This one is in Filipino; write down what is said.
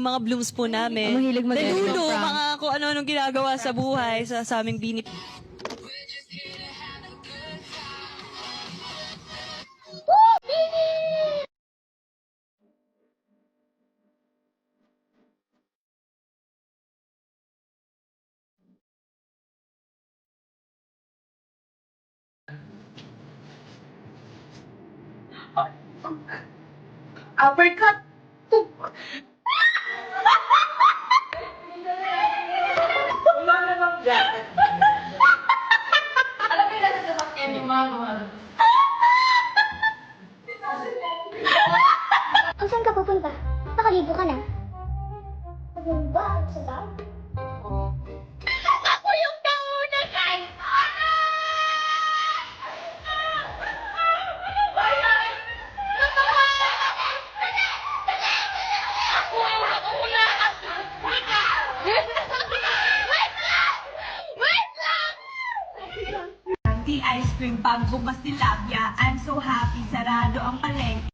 mga blooms po namin. Mahilig mag-ganito, Delulo, prank. mga kung ano-anong ginagawa sa buhay, sa aming binip. Uppercut! Wala na lang dyan. Alam mo yung nasa sabak yan yung mama. Kung saan ka pupunta? Nakaligo ka na. Ba? Sa dam? Ako yung nauna kay... Ice cream pagbukas ni Labia, I'm so happy, sarado ang palengke.